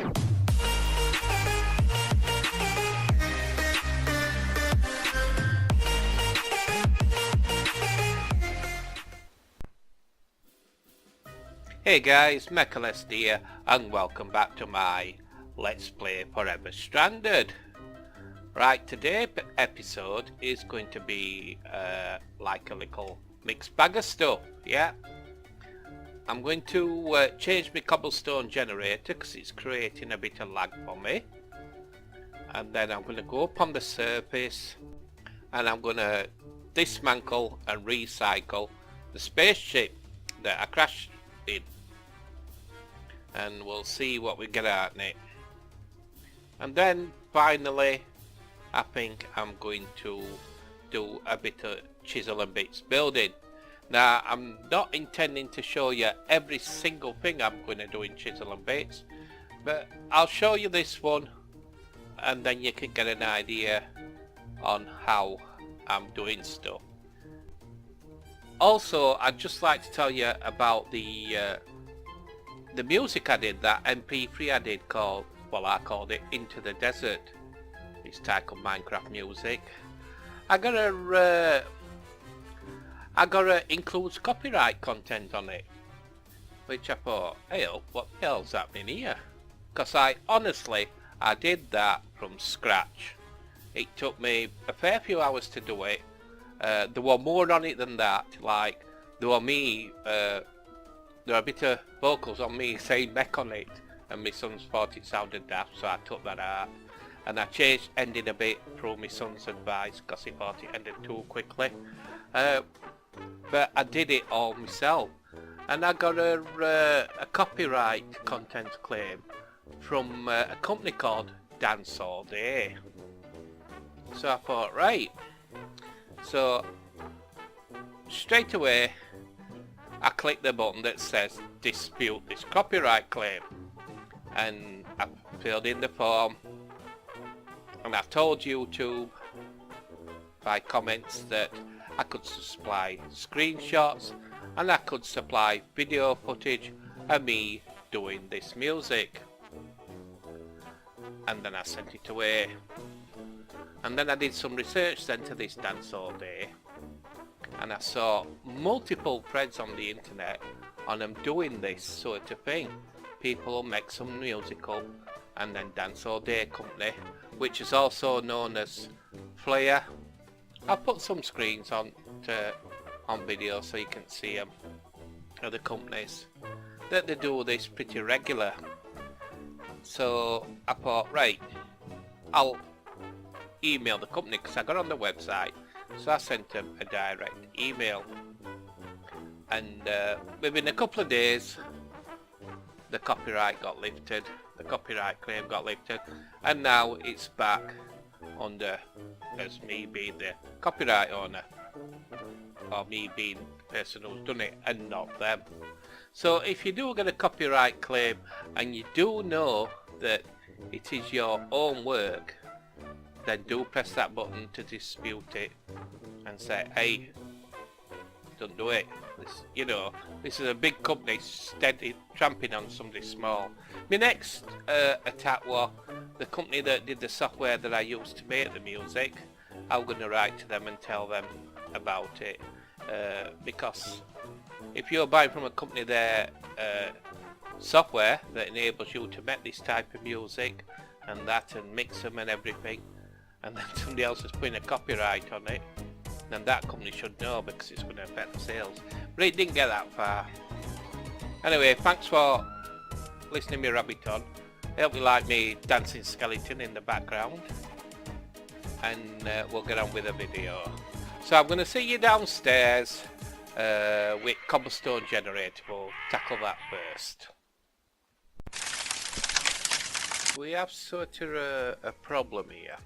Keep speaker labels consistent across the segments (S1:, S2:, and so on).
S1: Hey guys, Mechlsd here, and welcome back to my Let's Play Forever Stranded. Right, today's episode is going to be like a little mixed bag of stuff, yeah. I'm going to change my cobblestone generator because it's creating a bit of lag for me. And then I'm going to go up on the surface and I'm going to dismantle and recycle the spaceship that I crashed in. And we'll see what we get out in it. And then finally I think I'm going to do a bit of Chisel and Bits building. Now I'm not intending to show you every single thing I'm going to do in Chisel and Bits, but I'll show you this one and then you can get an idea on how I'm doing stuff. Also, I'd just like to tell you about the music I did, that MP3 I did called, well, I called it Into the Desert. It's type of Minecraft music. I gotta includes copyright content on it, which I thought, hey, what the hell's happening here? Because I did that from scratch. It took me a fair few hours to do it. There were more on it than that. Like there were a bit of vocals on me saying mech on it, and my sons thought it sounded daft, so I took that out. And I changed ending a bit through my son's advice because he thought it ended too quickly. But I did it all myself, and I got a copyright content claim from a company called Dance All Day. So I thought, right, so straight away I clicked the button that says dispute this copyright claim, and I filled in the form, and I told YouTube by comments that I could supply screenshots and I could supply video footage of me doing this music, and then I sent it away. And then I did some research then to this Dance All Day, and I saw multiple threads on the internet on them doing this sort of thing. People will make some musical and then Dance All Day company, which is also known as Flair. I'll put some screens on video so you can see them, other companies that they do this pretty regular. So I thought, right, I'll email the company because I got on the website. So I sent them a direct email, and within a couple of days the copyright got lifted, the copyright claim got lifted, and now it's back under as me being the copyright owner, or me being the person who's done it and not them. So if you do get a copyright claim and you do know that it is your own work, then do press that button to dispute it and say, hey, don't do it. This, you know, this is a big company steady tramping on somebody small. My next attack was the company that did the software that I used to make the music. I'm going to write to them and tell them about it, because if you're buying from a company their software that enables you to make this type of music and that and mix them and everything, and then somebody else is putting a copyright on it, then that company should know because it's going to affect the sales. But it didn't get that far. Anyway, thanks for listening to me rabbit on. I hope you like me dancing skeleton in the background, and we'll get on with the video. So I'm going to see you downstairs with cobblestone generator. We'll tackle that first. We have sort of a problem here.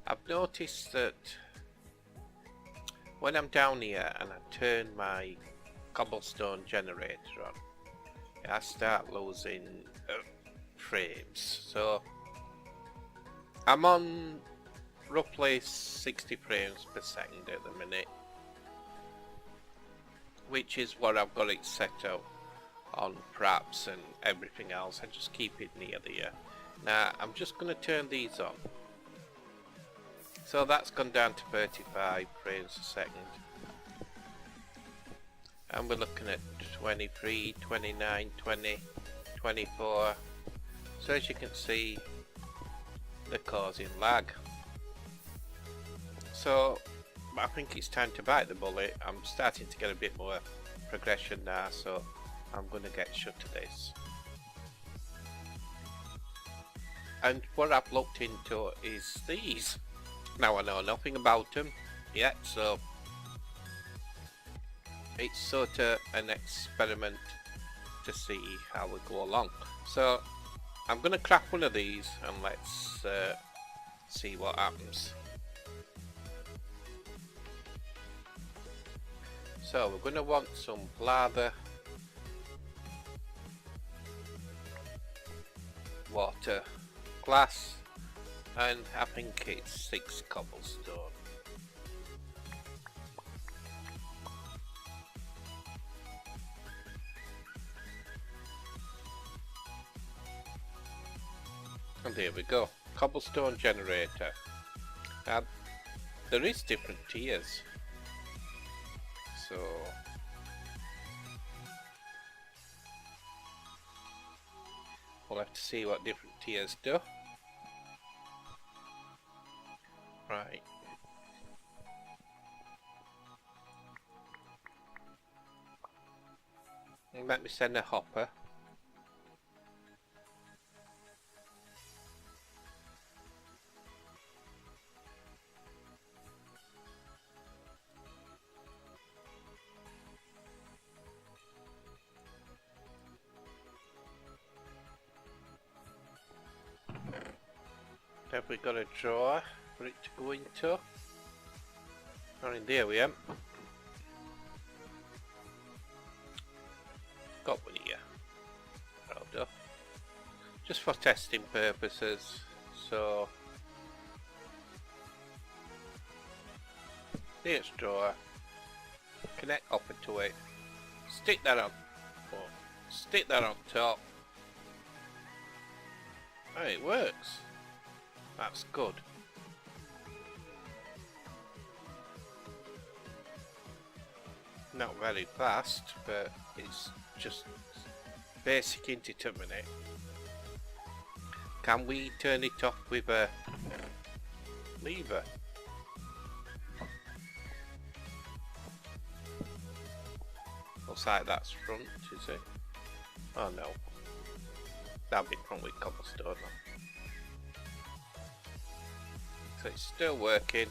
S1: I've noticed that when I'm down here and I turn my cobblestone generator on, I start losing frames. So I'm on roughly 60 frames per second at the minute, which is what I've got it set on props and everything else. I just keep it near there. Now I'm just going to turn these on. So that's gone down to 35 frames a second. And we're looking at 23, 29, 20, 24. So as you can see, they're causing lag. So I think it's time to bite the bullet. I'm starting to get a bit more progression now, so I'm going to get shut to this. And what I've looked into is these. Now I know nothing about them yet, so it's sort of an experiment to see how we go along. So I'm going to craft one of these and let's see what happens. So we're going to want some lather, water, glass, and I think it's 6 cobblestone. And there we go, cobblestone generator. Now there is different tiers, so we'll have to see what different tiers do. Right. And let me send a hopper. Have we got a drawer for it to go into? Oh, in there we am. Got one here. That'll do. Just for testing purposes. So here's drawer. Connect up into it. Stick that on. Oh, stick that on top. Oh, it works. That's good. Not very fast, but it's just basic into it a minute. Can we turn it off with a lever? Looks like that's front, is it? Oh no. That'll be front with cobblestone on. So it's still working.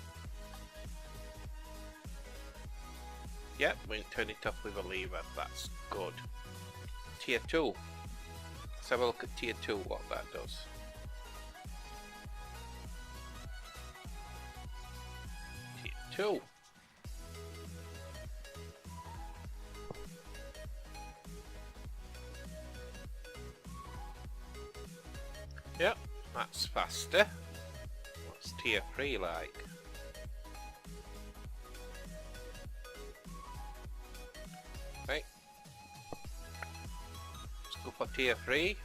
S1: Yep, we can turn it off with a lever, that's good. Tier 2. Let's have a look at tier 2, what that does. Tier 2. Yep, that's faster. What's tier 3 like? Right. Let's go for tier 3.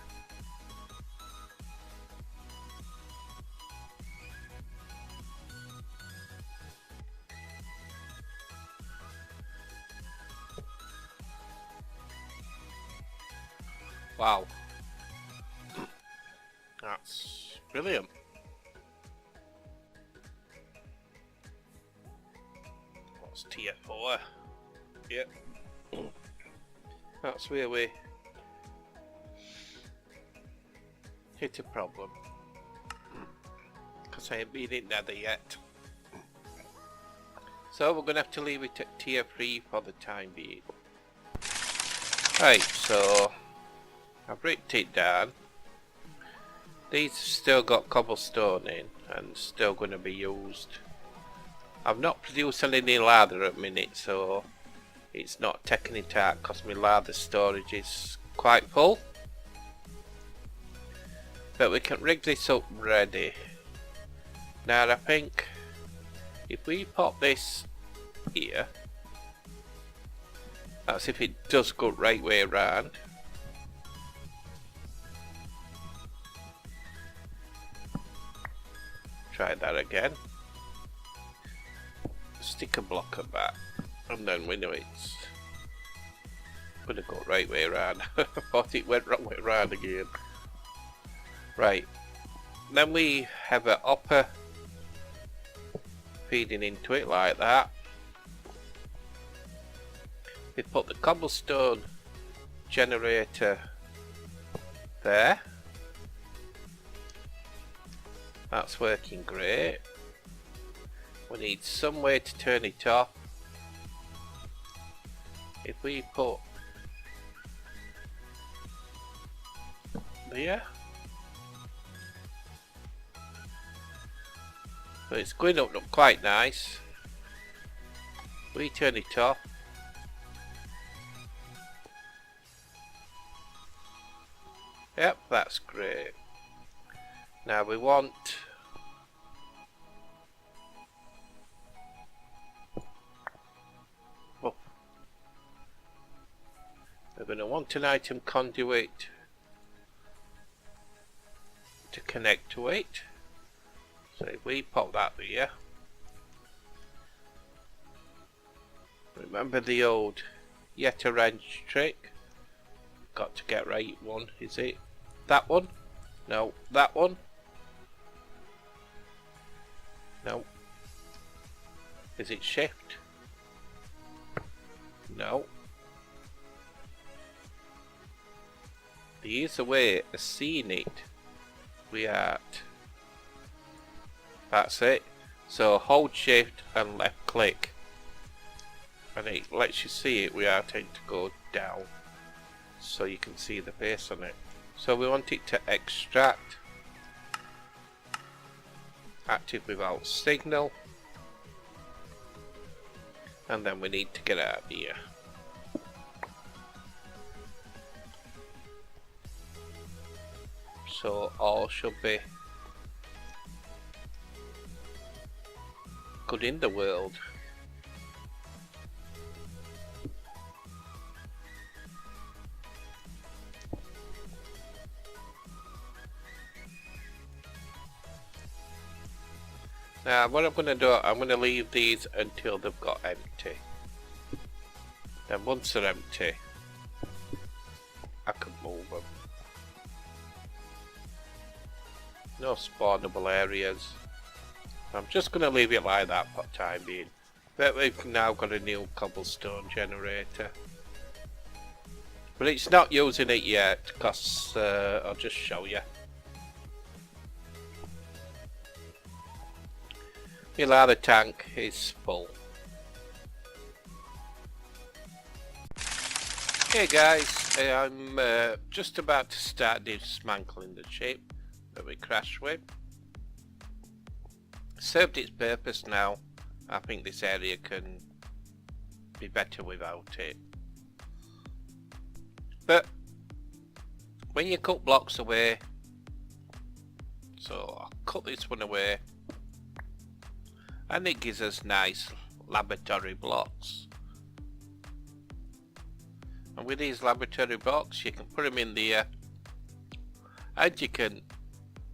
S1: Wow. That's brilliant. What's tier 4? Yep. That's where we hit a problem. Because I ain't been in nether yet. So we're going to have to leave it at tier 3 for the time being. Right, so I've written it down. These have still got cobblestone in and still going to be used. I've not produced any lather at the minute, so it's not taking it out because my lather storage is quite full. But we can rig this up ready. Now I think if we pop this here, that's if it does go right way around. try that again. Stick a block at that, and then we know it's gonna go right way around. I thought it went wrong way around again. Right, then we have a hopper feeding into it like that. We put the cobblestone generator there. That's working great. We need some way to turn it off. If we put there, so it's going up not quite nice. We turn it off. Yep, that's great. Now we want we're going to want an item conduit to connect to it. So if we pop that there, remember the old yet a wrench trick. Got to get right one. Is it that one? No, that one. No. Is it shift? No. There is a way of seeing it. We are. That's it. So hold shift and left click, and it lets you see it. We are tend to go down, so you can see the face on it. So we want it to extract. Active without signal, and then we need to get out of here. So all should be good in the world. Now what I'm going to do, I'm going to leave these until they've got empty. Then once they're empty, I can move them. No spawnable areas. I'm just going to leave it like that for the time being. But we've now got a new cobblestone generator. But it's not using it yet, because I'll just show you. My ladder tank is full. Hey guys, I'm just about to start dismantling the ship that we crashed with. Served its purpose now. I think this area can be better without it. But when you cut blocks away, so I'll cut this one away, and it gives us nice laboratory blocks. And with these laboratory blocks you can put them in there, and you can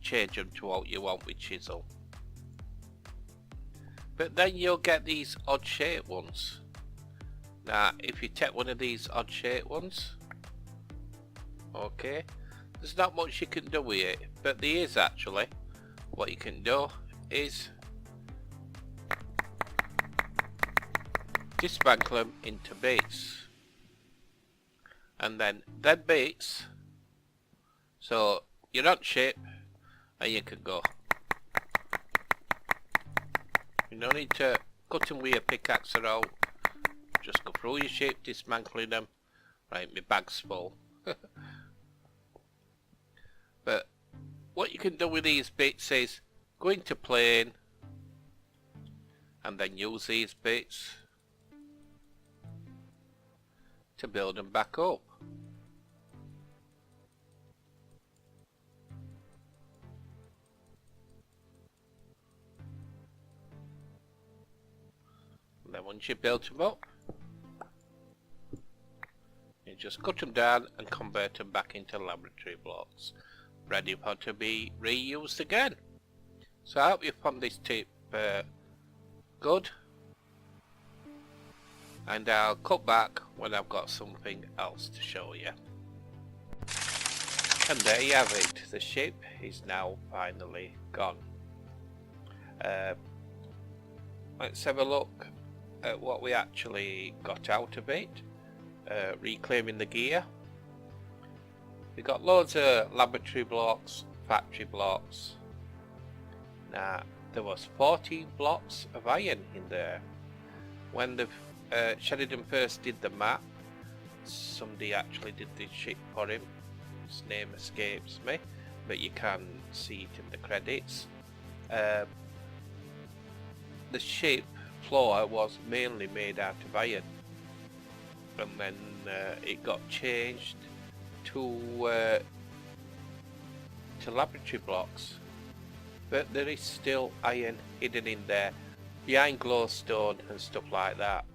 S1: change them to what you want with chisel. But then you'll get these odd shaped ones. Now if you take one of these odd shaped ones, okay, there's not much you can do with it, but there is actually. What you can do is dismantle them into bits, and then them bits, so you're on ship and you can go. You don't need to cut them with your pickaxe out, just go through your ship dismantling them. Right, my bag's full. But what you can do with these bits is go into plane and then use these bits to build them back up. And then once you build them up, you just cut them down and convert them back into laboratory blocks, ready for to be reused again. So I hope you found this tip good, and I'll cut back when I've got something else to show you. And there you have it, the ship is now finally gone. Let's have a look at what we actually got out of it. Reclaiming the gear. We got loads of laboratory blocks, factory blocks. Now there was 14 blocks of iron in there. When the Sheridan first did the map, somebody actually did this ship for him. His name escapes me, but you can see it in the credits. The ship floor was mainly made out of iron, and then it got changed to laboratory blocks, but there is still iron hidden in there behind glowstone and stuff like that.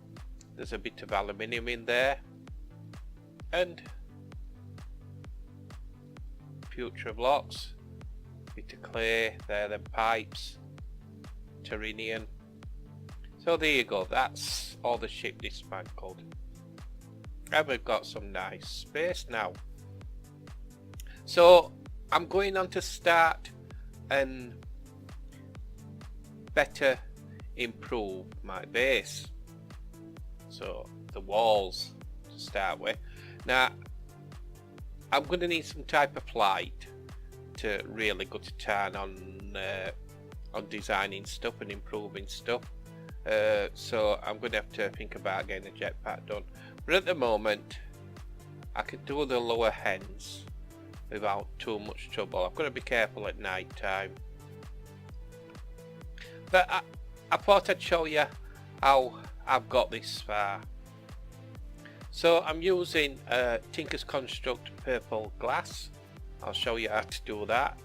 S1: There's a bit of aluminium in there and future blocks, bit of clay there, then pipes, terrenium. So there you go, that's all the ship dismantled. And we've got some nice space now. So I'm going on to start and better improve my base. So the walls to start with. Now I'm going to need some type of light to really go to town on designing stuff and improving stuff. So I'm going to have to think about getting a jetpack done. But at the moment I can do the lower ends without too much trouble. I've got to be careful at night time. But I thought I'd show you how I've got this far. So I'm using Tinker's Construct purple glass. I'll show you how to do that.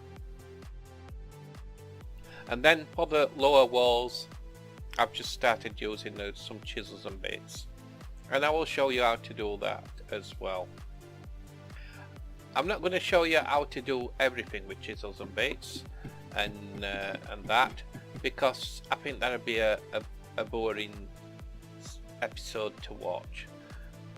S1: And then for the lower walls I've just started using some chisels and bits, and I will show you how to do that as well. I'm not going to show you how to do everything with chisels and bits and that, because I think that would be a boring episode to watch.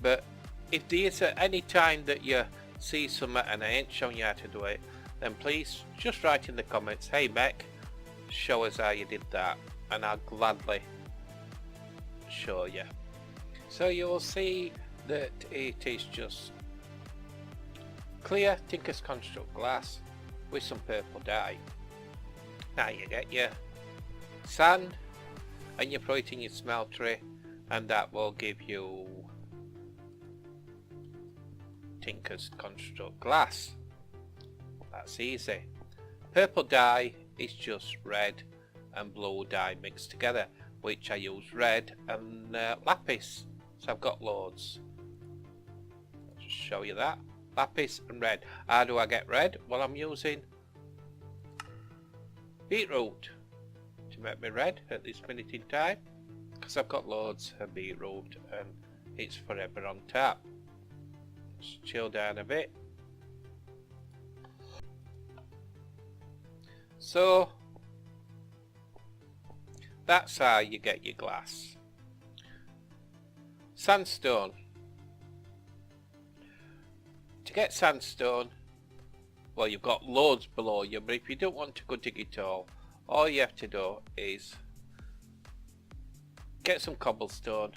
S1: But if there's any time that you see something and I ain't showing you how to do it, then please just write in the comments, hey Mech, show us how you did that, and I'll gladly show you. So you'll see that it is just clear Tinker's Construct glass with some purple dye. Now you get your sand and you throw it in your smeltery, and that will give you Tinker's Construct glass. That's easy. Purple dye is just red and blue dye mixed together, which I use red and lapis, so I've got loads. I'll just show you that. Lapis and red. How do I get red? Well, I'm using beetroot to make me red at this minute in time, because I've got loads of beetroot and it's forever on tap. Just chill down a bit. So that's how you get your glass. Sandstone. To get sandstone, well, you've got loads below you, but if you don't want to go dig it all you have to do is get some cobblestone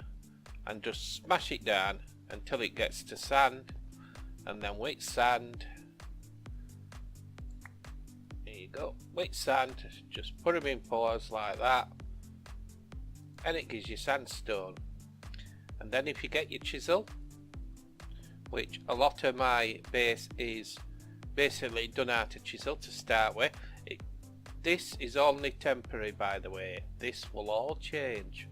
S1: and just smash it down until it gets to sand, and then with sand, there you go, with sand, just put them in pours like that, and it gives you sandstone. And then if you get your chisel, which a lot of my base is basically done out of chisel to start with. This is only temporary, by the way. This will all change.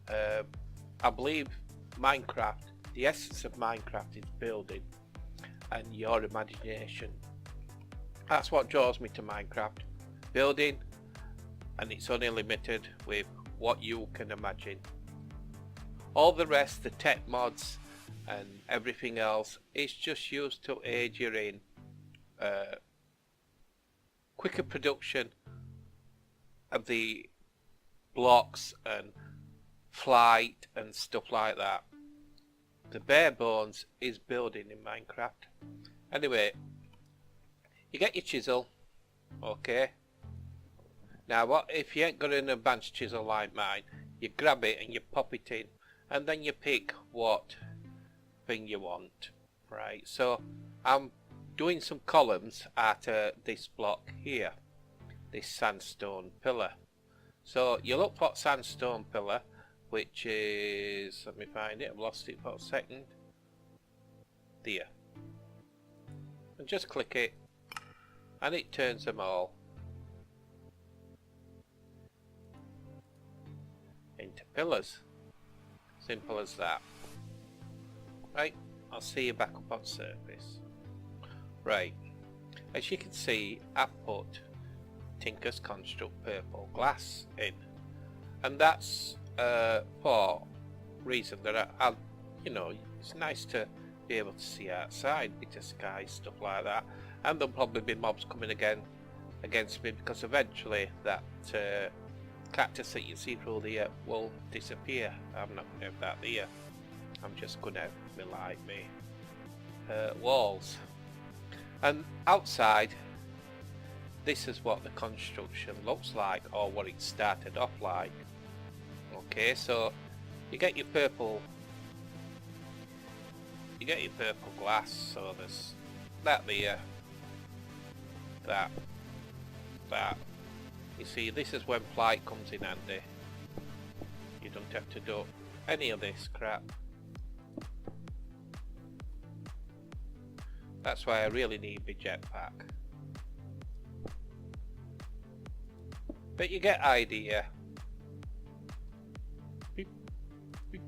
S1: I believe Minecraft, the essence of Minecraft is building and your imagination. That's what draws me to Minecraft. Building, and it's only limited with what you can imagine. All the rest, the tech mods and everything else, is just used to aid you in quicker production of the blocks and flight and stuff like that. The bare bones is building in Minecraft. Anyway, you get your chisel, okay. Now what if you ain't got an advanced chisel like mine, you grab it and you pop it in, and then you pick what thing you want. Right, so I'm doing some columns at this block here, this sandstone pillar. So you look for sandstone pillar, which is, let me find it, I've lost it for a second, there, and just click it and it turns them all into pillars. Simple as that. Right, I'll see you back up on surface. Right, as you can see, I've put Tinker's Construct purple glass in, and that's for reason that I you know, it's nice to be able to see outside, bit of sky, stuff like that, and there'll probably be mobs coming against me, because eventually that cactus that you see through there will disappear. I'm not going to have that there. I'm just going to have me like me walls. And outside, this is what the construction looks like, or what it started off like. Okay, so you get your purple glass, so there's that there, that. You see, this is when flight comes in handy. You don't have to do any of this crap. That's why I really need my jetpack. But you get idea. Beep, beep.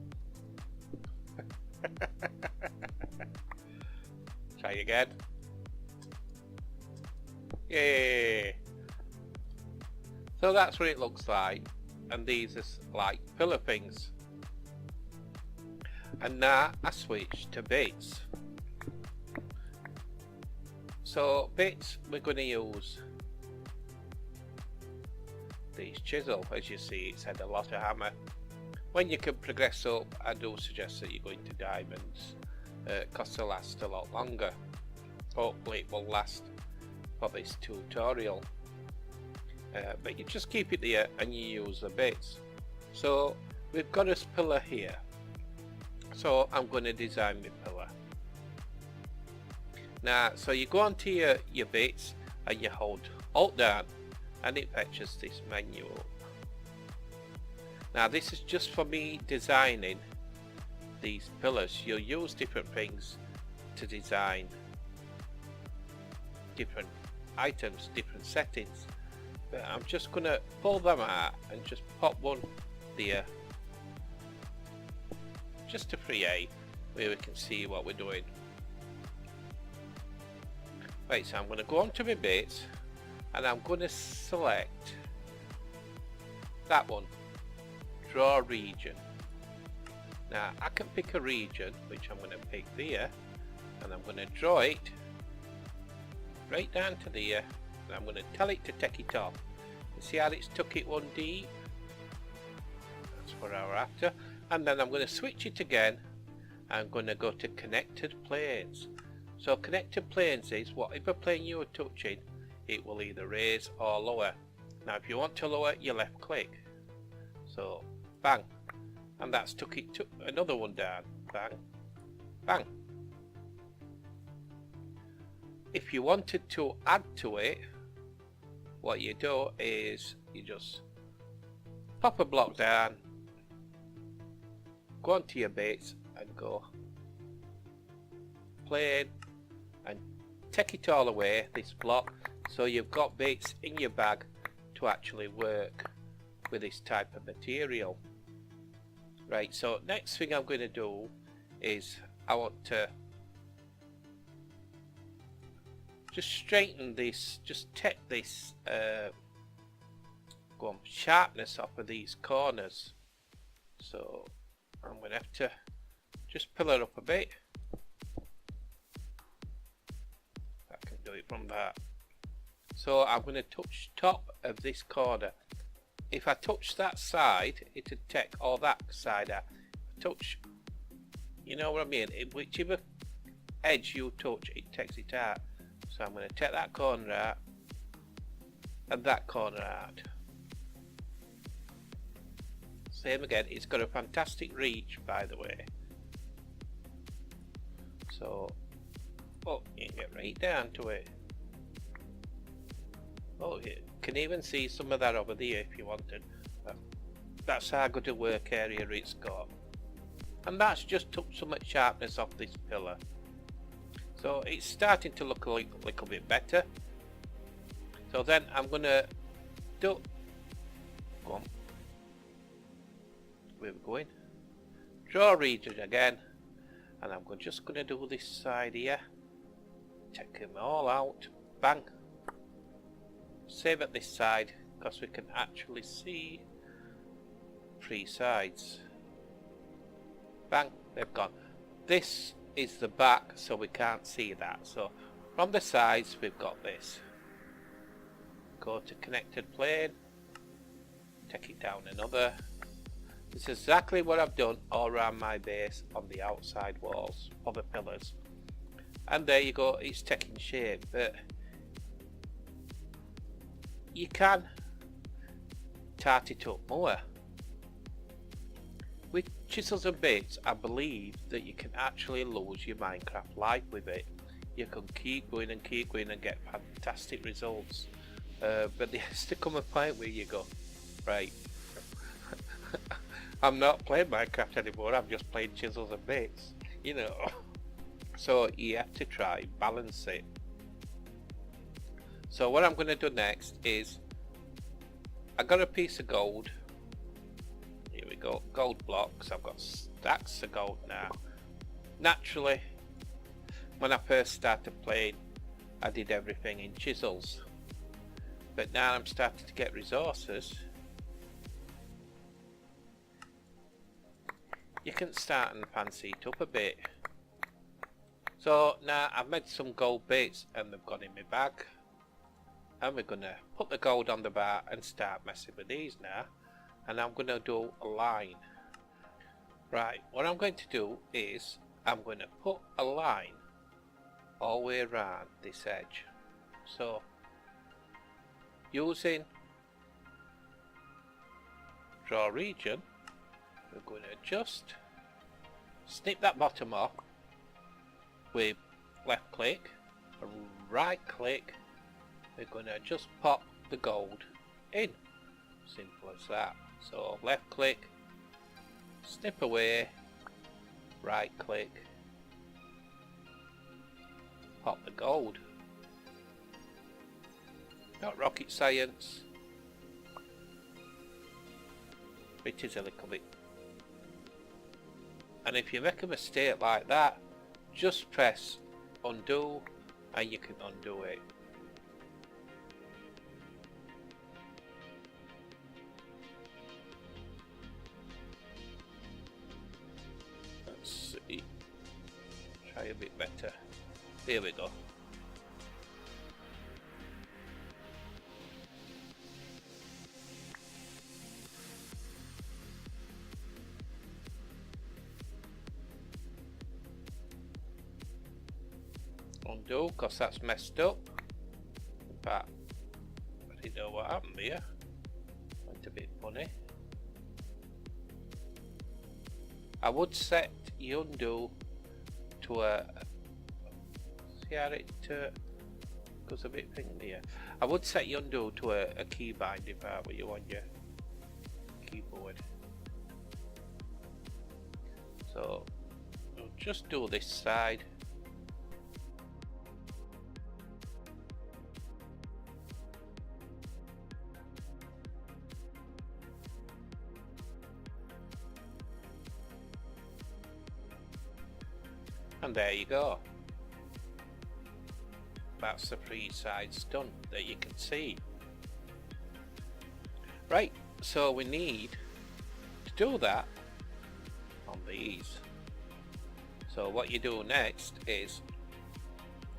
S1: Try again. Yay! So that's what it looks like, and these are like pillar things. And now I switch to bits. So bits, we're going to use these chisel. As you see, it's had a lot of hammer. When you can progress up, I do suggest that you go into diamonds, because they'll last a lot longer. Hopefully it will last for this tutorial. But you just keep it there and you use the bits. So we've got this pillar here, so I'm going to design my pillar. Now, so you go onto your bits and you hold Alt down and it fetches this menu up. Now this is just for me designing these pillars. You'll use different things to design different items, different settings. But I'm just going to pull them out and just pop one there, just to create where we can see what we're doing. Right, so I'm going to go onto my bits and I'm going to select that one, draw region. Now I can pick a region, which I'm going to pick there, and I'm going to draw it right down to there, and I'm going to tell it to take it off. You see how it's took it one deep? That's what we're after. And then I'm going to switch it again. I'm going to go to connected planes. So connected planes is whatever plane you are touching, it will either raise or lower. Now if you want to lower, you left click. So bang, and that's took it to another one down. Bang, bang. If you wanted to add to it, what you do is you just pop a block down, go onto your bits and go plane and take it all away, this block, so you've got bits in your bag to actually work with this type of material. Right, so next thing I'm going to do is I want to just straighten this, just take this sharpness off of these corners. So I'm going to have to just pull it up a bit. I can do it from that. So I'm going to touch top of this corner if I touch that side, it'd take all that side out. Touch, you know what I mean? Whichever edge you touch, it takes it out. So I'm going to take that corner out and that corner out. Same again. It's got a fantastic reach, by the way. So, oh, you can get right down to it. Oh, you can even see some of that over there if you wanted. That's how good a work area it's got. And that's just took so much sharpness off this pillar. So it's starting to look a little bit better. So then I'm going to do... Go on. Where are we going? Draw region again. And I'm just going to do this side here. Take them all out. Bang. Save at this side because we can actually see 3 sides. Bang, they've gone. This is the back, so we can't see that. So from the sides we've got this. Go to connected plane. Take it down another. It's exactly what I've done all around my base on the outside walls of the pillars. And there you go, it's taking shape. But you can tart it up more. With Chisels and Bits, I believe that you can actually lose your Minecraft life with it. You can keep going and get fantastic results. But there has to come a point where you go, right, I'm not playing Minecraft anymore, I'm just playing Chisels and Bits, you know. So you have to try, balance it. So what I'm going to do next is, I got a piece of gold. Here we go, gold blocks. I've got stacks of gold now. Naturally, when I first started playing, I did everything in chisels. But now I'm starting to get resources. You can start and fancy it up a bit. So now I've made some gold bits and they've gone in my bag. And we're going to put the gold on the bar and start messing with these now. And I'm going to do a line. Right, what I'm going to do is I'm going to put a line all the way around this edge. So using draw region, we're going to just snip that bottom off with left click, right click. We're going to just pop the gold in. Simple as that. So left click, snip away, right click, pop the gold. Not rocket science. It is a little bit. And if you make a mistake like that, just press undo and you can undo it. Let's see. Try a bit better. Here we go. Undo, because that's messed up. But I didn't know what happened here. Went a bit funny. I would set the undo to a, see how it goes a bit pink here. I would set the undo to a keybind if I were you on your keyboard. So we'll just do this side. And there you go. That's the 3 sides done that you can see. Right, so we need to do that on these. So what you do next is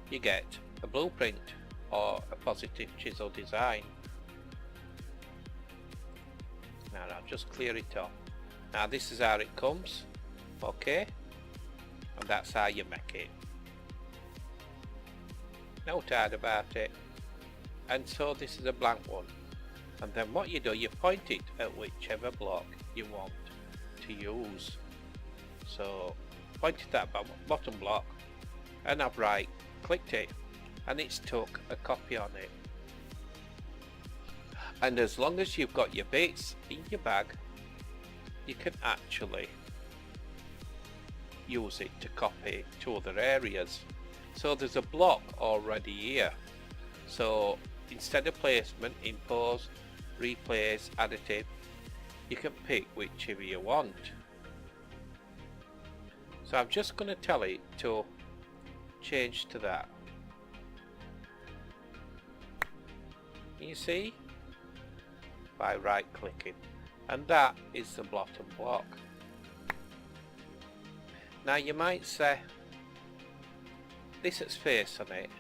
S1: you get a blueprint or a positive chisel design. Now I'll just clear it off. Now this is how it comes, okay, and that's how you make it. No doubt about it. And so this is a blank one, and then what you do, you point it at whichever block you want to use. So point it at that bottom block, and I've right clicked it, and it's took a copy on it. And as long as you've got your bits in your bag, you can actually use it to copy to other areas. So there's a block already here, so instead of placement, impose, replace, additive, you can pick whichever you want. So I'm just going to tell it to change to that. You see, by right clicking, and that is the bottom block. Now you might say this has face on it.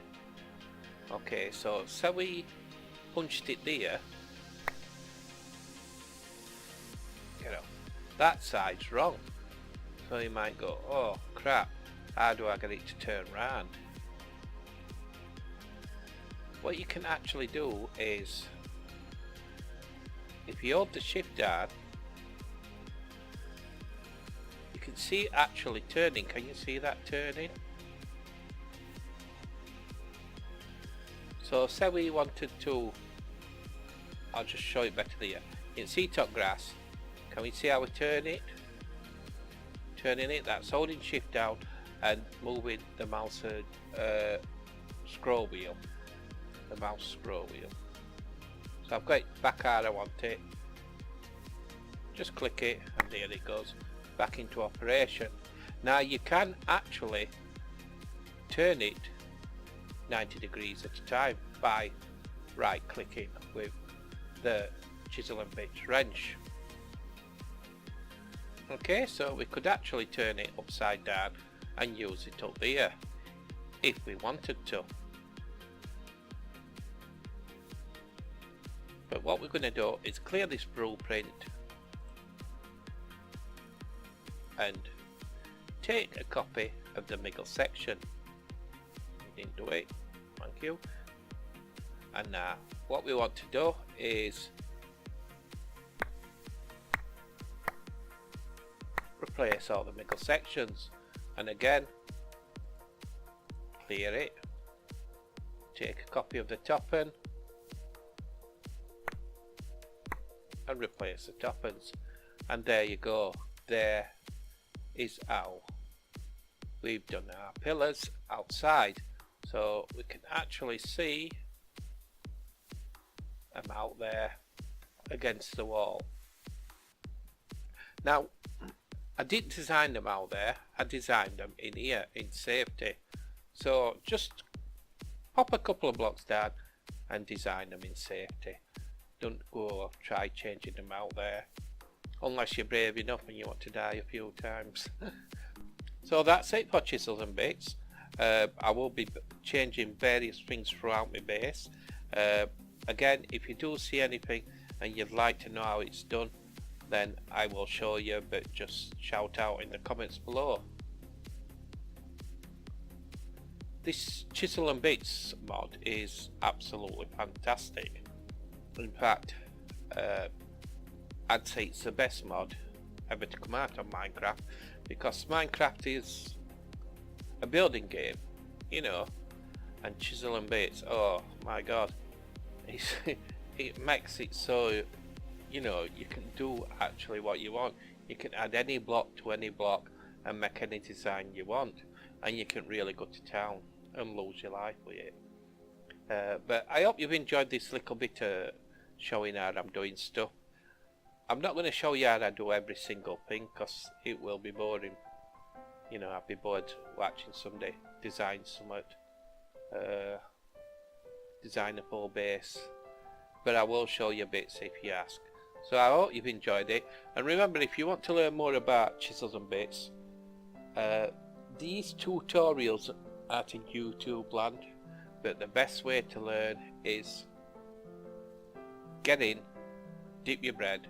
S1: Okay, so say we punched it there, you know, that side's wrong. So you might go, oh crap, how do I get it to turn round? What you can actually do is, if you hold the shift down, you can see it actually turning. Can you see that turning? So say we wanted to, I'll just show it better there. You can see top grass. Can we see how we turn it? Turning it, that's holding shift down and moving the mouse scroll wheel. The mouse scroll wheel. So I've got it back how I want it. Just click it and there it goes back into operation. Now you can actually turn it 90 degrees at a time by right clicking with the Chisel and Bits wrench. Okay, so we could actually turn it upside down and use it up there if we wanted to. But what we're going to do is clear this blueprint and take a copy of the Mechlsd section. Didn't do it, thank you. And now what we want to do is replace all the Mechlsd sections, and again clear it, take a copy of the top end and replace the top ends, and there you go. There is how we've done our pillars outside, so we can actually see them out there against the wall. Now I didn't design them out there, I designed them in here in safety. So just pop a couple of blocks down and design them in safety. Don't go try changing them out there unless you're brave enough and you want to die a few times. So that's it for Chisels and Bits. I will be changing various things throughout my base. Again, if you do see anything and you'd like to know how it's done, then I will show you, but just shout out in the comments below. This Chisel and Bits mod is absolutely fantastic. In fact, I'd say it's the best mod ever to come out of Minecraft, because Minecraft is a building game, you know, and Chisel and Bits, oh my god, it makes it so, you know, you can do actually what you want. You can add any block to any block and make any design you want, and you can really go to town and lose your life with it. But I hope you've enjoyed this little bit showing how I'm doing stuff. I'm not going to show you how I do every single thing, because it will be boring. You know, I'd be bored watching somebody design something, design a full base. But I will show you bits if you ask. So I hope you've enjoyed it, and remember, if you want to learn more about Chisels and Bits, these tutorials are in YouTube land, but the best way to learn is get in, dip your bread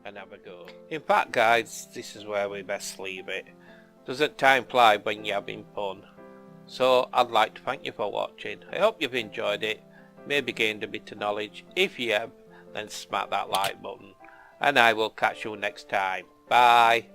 S1: and have a go. In fact guys, this is where we best leave it. Doesn't time fly when you're having fun? So I'd like to thank you for watching. I hope you've enjoyed it, maybe gained a bit of knowledge. If you have, then smack that like button, and I will catch you next time. Bye.